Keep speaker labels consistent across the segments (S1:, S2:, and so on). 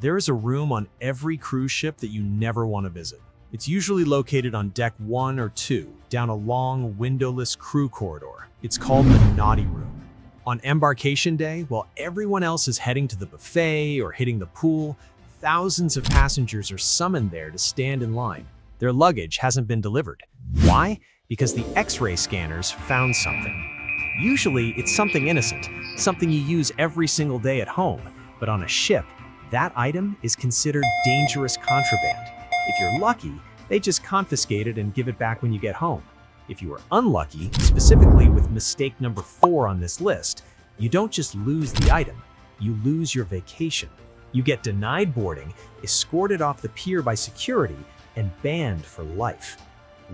S1: There is a room on every cruise ship that you never want to visit. It's usually located on deck 1 or 2, down a long, windowless crew corridor. It's called the naughty room. On embarkation day, while everyone else is heading to the buffet or hitting the pool, thousands of passengers are summoned there to stand in line. Their luggage hasn't been delivered. Why? Because the X-ray scanners found something. Usually, it's something innocent, something you use every single day at home. But on a ship, that item is considered dangerous contraband. If you're lucky, they just confiscate it and give it back when you get home. If you are unlucky, specifically with mistake number 4 on this list, you don't just lose the item, you lose your vacation. You get denied boarding, escorted off the pier by security, and banned for life.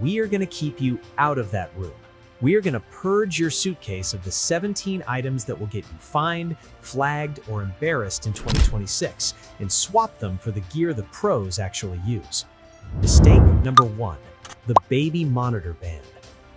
S1: We are going to keep you out of that room. We are going to purge your suitcase of the 17 items that will get you fined, flagged, or embarrassed in 2026 and swap them for the gear the pros actually use. Mistake number 1, the baby monitor ban.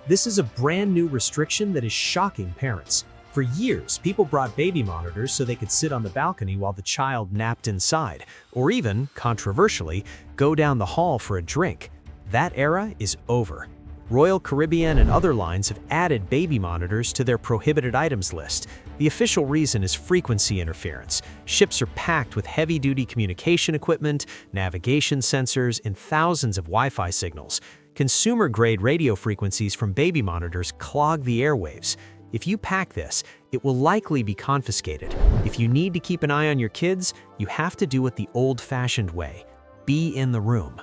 S1: This is a brand new restriction that is shocking parents. For years, people brought baby monitors so they could sit on the balcony while the child napped inside, or even, controversially, go down the hall for a drink. That era is over. Royal Caribbean and other lines have added baby monitors to their prohibited items list. The official reason is frequency interference. Ships are packed with heavy-duty communication equipment, navigation sensors, and thousands of Wi-Fi signals. Consumer-grade radio frequencies from baby monitors clog the airwaves. If you pack this, it will likely be confiscated. If you need to keep an eye on your kids, you have to do it the old-fashioned way. Be in the room.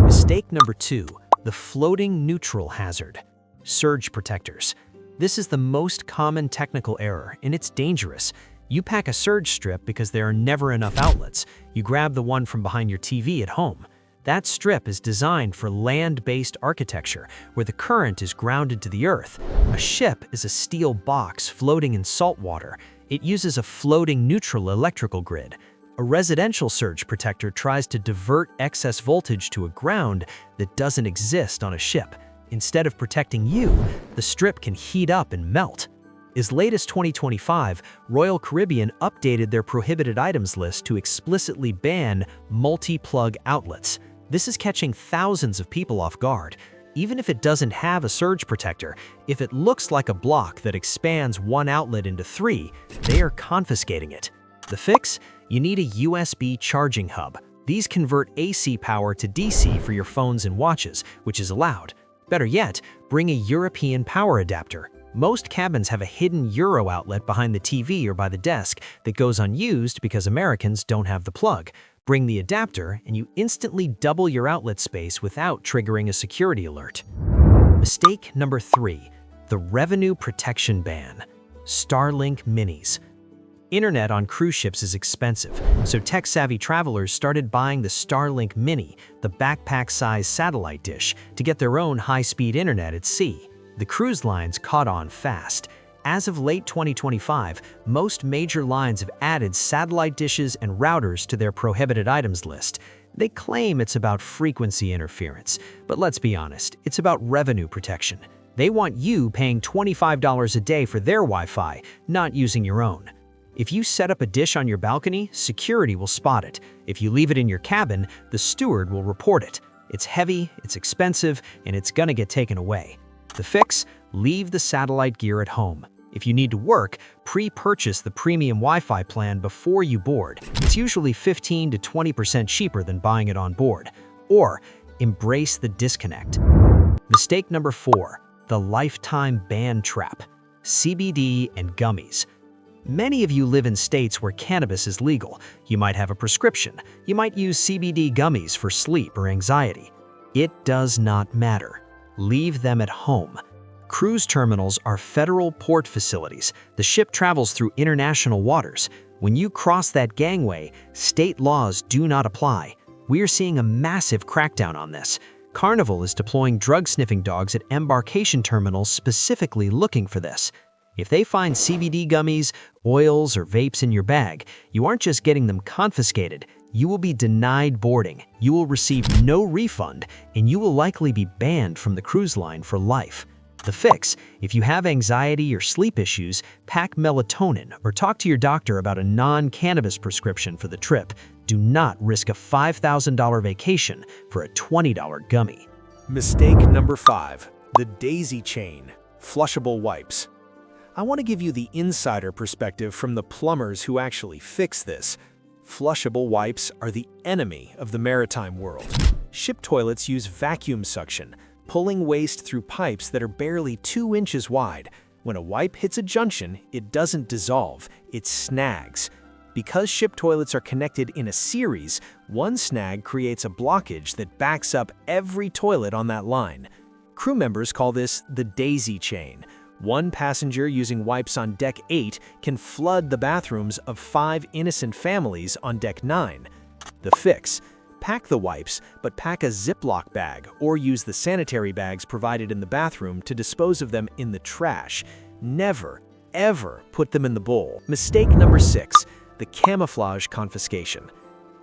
S1: Mistake number 2. The floating neutral hazard. Surge protectors. This is the most common technical error, and it's dangerous. You pack a surge strip because there are never enough outlets. You grab the one from behind your TV at home. That strip is designed for land-based architecture, where the current is grounded to the earth. A ship is a steel box floating in salt water. It uses a floating neutral electrical grid. A residential surge protector tries to divert excess voltage to a ground that doesn't exist on a ship. Instead of protecting you, the strip can heat up and melt. As late as 2025, Royal Caribbean updated their prohibited items list to explicitly ban multi-plug outlets. This is catching thousands of people off guard. Even if it doesn't have a surge protector, if it looks like a block that expands one outlet into 3, they are confiscating it. The fix? You need a USB charging hub. These convert AC power to DC for your phones and watches, which is allowed. Better yet, bring a European power adapter. Most cabins have a hidden Euro outlet behind the TV or by the desk that goes unused because Americans don't have the plug. Bring the adapter and you instantly double your outlet space without triggering a security alert. Mistake number 3, the revenue protection ban. Starlink minis. Internet on cruise ships is expensive, so tech-savvy travelers started buying the Starlink Mini, the backpack-sized satellite dish, to get their own high-speed internet at sea. The cruise lines caught on fast. As of late 2025, most major lines have added satellite dishes and routers to their prohibited items list. They claim it's about frequency interference, but let's be honest, it's about revenue protection. They want you paying $25 a day for their Wi-Fi, not using your own. If you set up a dish on your balcony, security will spot it. If you leave it in your cabin, the steward will report it. It's heavy, it's expensive, and it's gonna get taken away. The fix? Leave the satellite gear at home. If you need to work, pre-purchase the premium Wi-Fi plan before you board. It's usually 15 to 20% cheaper than buying it on board. Or, embrace the disconnect. Mistake number 4, the lifetime ban trap. CBD and gummies. Many of you live in states where cannabis is legal. You might have a prescription. You might use CBD gummies for sleep or anxiety. It does not matter. Leave them at home. Cruise terminals are federal port facilities. The ship travels through international waters. When you cross that gangway, state laws do not apply. We are seeing a massive crackdown on this. Carnival is deploying drug-sniffing dogs at embarkation terminals specifically looking for this. If they find CBD gummies, oils, or vapes in your bag, you aren't just getting them confiscated, you will be denied boarding, you will receive no refund, and you will likely be banned from the cruise line for life.
S2: The fix: if you have anxiety or sleep issues, pack melatonin or talk to your doctor about a non-cannabis prescription for the trip. Do not risk a $5,000 vacation for a $20 gummy.
S1: Mistake number 5. The daisy chain. Flushable wipes. I want to give you the insider perspective from the plumbers who actually fix this. Flushable wipes are the enemy of the maritime world. Ship toilets use vacuum suction, pulling waste through pipes that are barely 2 inches wide. When a wipe hits a junction, it doesn't dissolve, it snags. Because ship toilets are connected in a series, one snag creates a blockage that backs up every toilet on that line. Crew members call this the daisy chain. One passenger using wipes on deck 8 can flood the bathrooms of 5 innocent families on deck 9. The fix: pack the wipes, but pack a Ziploc bag or use the sanitary bags provided in the bathroom to dispose of them in the trash. Never, ever put them in the bowl. Mistake number 6. The camouflage confiscation.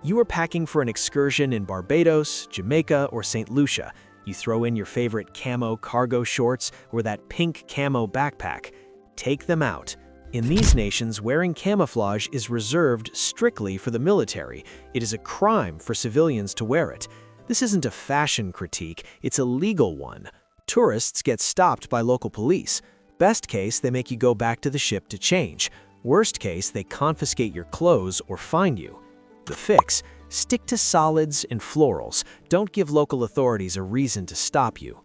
S1: You are packing for an excursion in Barbados, Jamaica, or St. Lucia. You throw in your favorite camo cargo shorts or that pink camo backpack. Take them out. In these nations, wearing camouflage is reserved strictly for the military. It is a crime for civilians to wear it. This isn't a fashion critique, it's a legal one. Tourists get stopped by local police. Best case, they make you go back to the ship to change. Worst case, they confiscate your clothes or fine you. The fix: stick to solids and florals. Don't give local authorities a reason to stop you.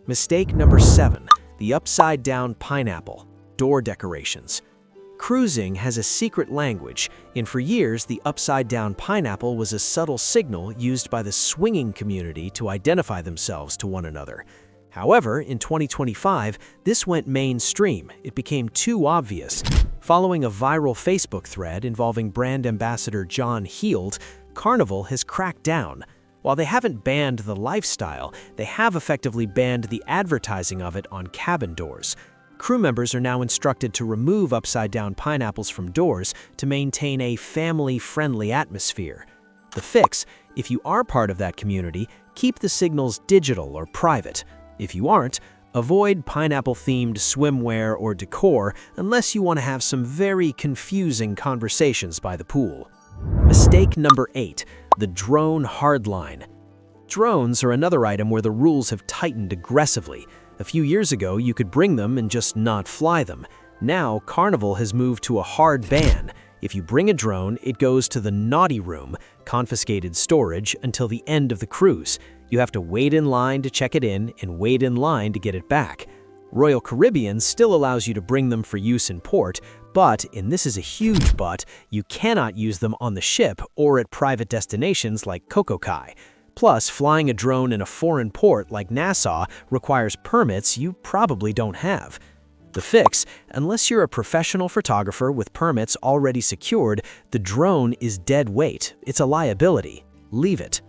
S1: Mistake number 7. The upside-down pineapple. Door decorations. Cruising has a secret language, and for years the upside-down pineapple was a subtle signal used by the swinging community to identify themselves to one another. However, in 2025, this went mainstream. It became too obvious. Following a viral Facebook thread involving brand ambassador John Heald, Carnival has cracked down. While they haven't banned the lifestyle, they have effectively banned the advertising of it on cabin doors. Crew members are now instructed to remove upside-down pineapples from doors to maintain a family-friendly atmosphere. The fix: if you are part of that community, keep the signals digital or private. If you aren't, avoid pineapple-themed swimwear or decor unless you want to have some very confusing conversations by the pool. Mistake number 8. The drone hardline. Drones are another item where the rules have tightened aggressively. A few years ago, you could bring them and just not fly them. Now, Carnival has moved to a hard ban. If you bring a drone, it goes to the naughty room, confiscated storage, until the end of the cruise. You have to wait in line to check it in and wait in line to get it back. Royal Caribbean still allows you to bring them for use in port, but, and this is a huge but, you cannot use them on the ship or at private destinations like Kokokai. Plus, flying a drone in a foreign port like Nassau requires permits you probably don't have. The fix: unless you're a professional photographer with permits already secured, the drone is dead weight. It's a liability. Leave it.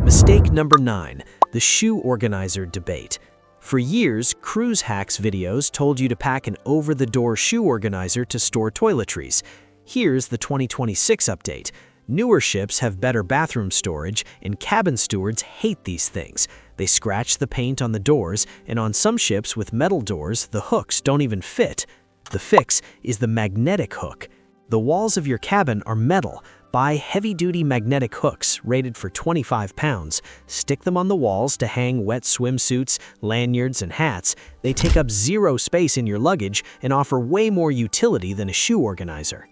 S1: Mistake number 9. The shoe organizer debate. For years, Cruise Hacks videos told you to pack an over-the-door shoe organizer to store toiletries. Here's the 2026 update. Newer ships have better bathroom storage, and cabin stewards hate these things. They scratch the paint on the doors, and on some ships with metal doors, the hooks don't even fit. The fix is the magnetic hook. The walls of your cabin are metal. Buy heavy-duty magnetic hooks rated for 25 pounds. Stick them on the walls to hang wet swimsuits, lanyards, and hats. They take up zero space in your luggage and offer way more utility than a shoe organizer.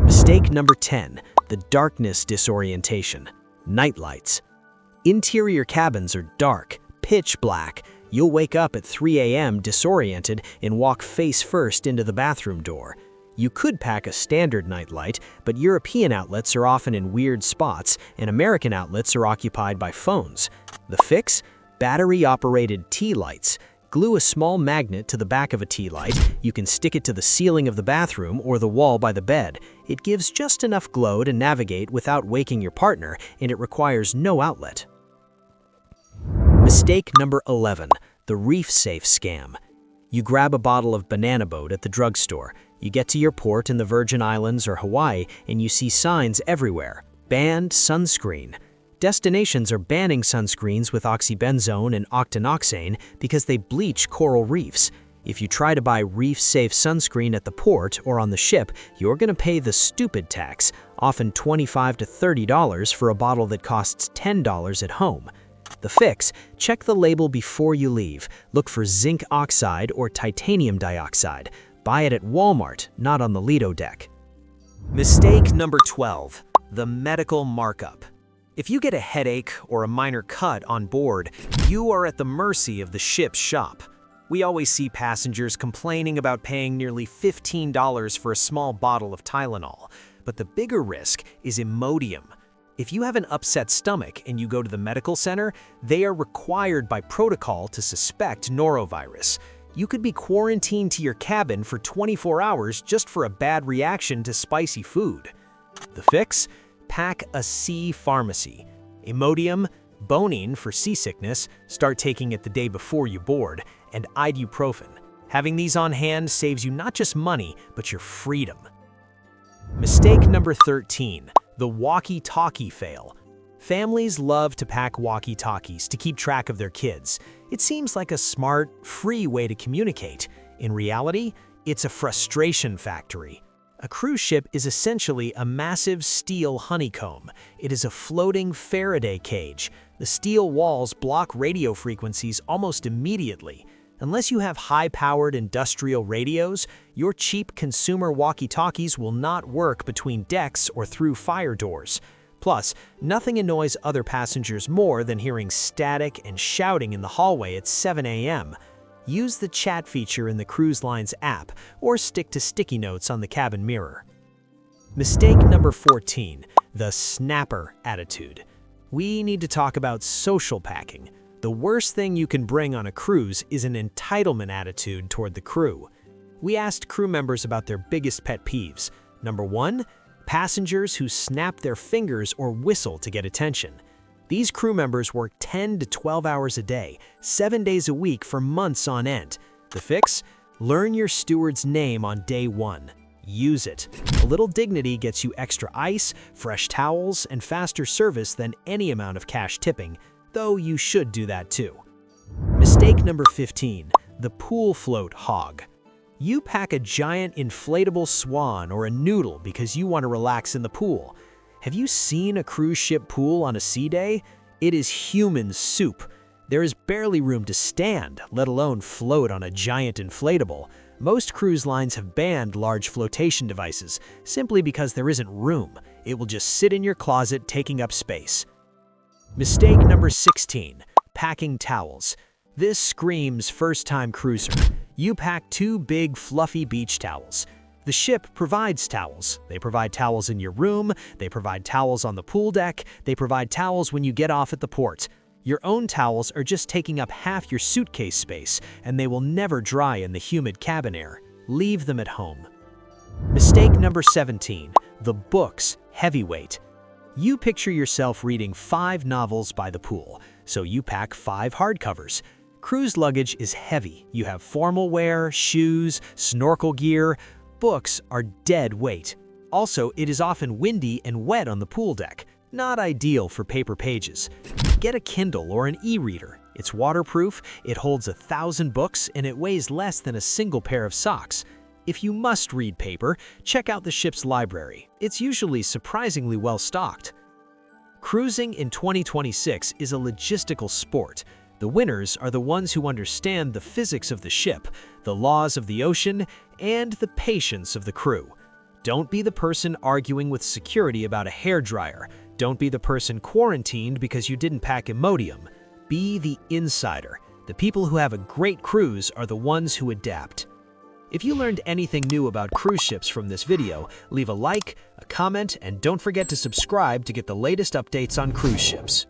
S1: Mistake number 10. The darkness disorientation. Night lights. Interior cabins are dark, pitch black. You'll wake up at 3 a.m. disoriented and walk face first into the bathroom door. You could pack a standard nightlight, but European outlets are often in weird spots, and American outlets are occupied by phones. The fix? Battery-operated tea lights. Glue a small magnet to the back of a tea light. You can stick it to the ceiling of the bathroom or the wall by the bed. It gives just enough glow to navigate without waking your partner, and it requires no outlet. Mistake number 11. The reef safe scam. You grab a bottle of banana boat at the drugstore. You get to your port in the Virgin Islands or Hawaii, and you see signs everywhere. Banned sunscreen.
S2: Destinations are banning sunscreens with oxybenzone and octinoxane because they bleach coral reefs. If you try to buy reef-safe sunscreen at the port or on the ship, you're going to pay the stupid tax, often $25 to $30 for a bottle that costs $10 at home. The fix: check the label before you leave. Look for zinc oxide or titanium dioxide. Buy it at Walmart, not on the Lido deck. Mistake number 12, the medical markup. If you get a headache or a minor cut on board, you are at the mercy of the ship's shop. We always see passengers complaining about paying nearly $15 for a small bottle of Tylenol, but the bigger risk is Imodium. If you have an upset stomach and you go to the medical center, they are required by protocol to suspect norovirus. You could be quarantined to your cabin for 24 hours just for a bad reaction to spicy food. The fix? Pack a sea pharmacy. Imodium, Bonine for seasickness, start taking it the day before you board, and ibuprofen. Having these on hand saves you not just money, but your freedom. Mistake number 13, the walkie-talkie fail. Families love to pack walkie-talkies to keep track of their kids. It seems like a smart, free way to communicate. In reality, it's a frustration factory. A cruise ship is essentially a massive steel honeycomb. It is a floating Faraday cage. The steel walls block radio frequencies almost immediately. Unless you have high-powered industrial radios, your cheap consumer walkie-talkies will not work between decks or through fire doors. Plus, nothing annoys other passengers more than hearing static and shouting in the hallway at 7 a.m. Use the chat feature in the cruise line's app or stick to sticky notes on the cabin mirror. Mistake number 14, the snapper attitude. We need to talk about social packing. The worst thing you can bring on a cruise is an entitlement attitude toward the crew. We asked crew members about their biggest pet peeves. Number 1, passengers who snap their fingers or whistle to get attention. These crew members work 10 to 12 hours a day, 7 days a week for months on end. The fix? Learn your steward's name on day 1. Use it. A little dignity gets you extra ice, fresh towels, and faster service than any amount of cash tipping, though you should do that too. Mistake number 15, the pool float hog. You pack a giant inflatable swan or a noodle because you want to relax in the pool. Have you seen a cruise ship pool on a sea day? It is human soup. There is barely room to stand, let alone float on a giant inflatable. Most cruise lines have banned large flotation devices simply because there isn't room. It will just sit in your closet taking up space. Mistake number 16, packing towels. This screams first-time cruiser. You pack 2 big fluffy beach towels. The ship provides towels. They provide towels in your room, they provide towels on the pool deck, they provide towels when you get off at the port. Your own towels are just taking up half your suitcase space, and they will never dry in the humid cabin air. Leave them at home. Mistake number 17, the books heavyweight. You picture yourself reading 5 novels by the pool, so you pack 5 hardcovers. Cruise luggage is heavy. You have formal wear, shoes, snorkel gear. Books are dead weight. Also, it is often windy and wet on the pool deck. Not ideal for paper pages. Get a Kindle or an e-reader. It's waterproof, it holds 1,000 books, and it weighs less than a single pair of socks. If you must read paper, check out the ship's library. It's usually surprisingly well stocked. Cruising in 2026 is a logistical sport. The winners are the ones who understand the physics of the ship, the laws of the ocean, and the patience of the crew. Don't be the person arguing with security about a hairdryer. Don't be the person quarantined because you didn't pack Imodium. Be the insider. The people who have a great cruise are the ones who adapt. If you learned anything new about cruise ships from this video, leave a like, a comment, and don't forget to subscribe to get the latest updates on cruise ships.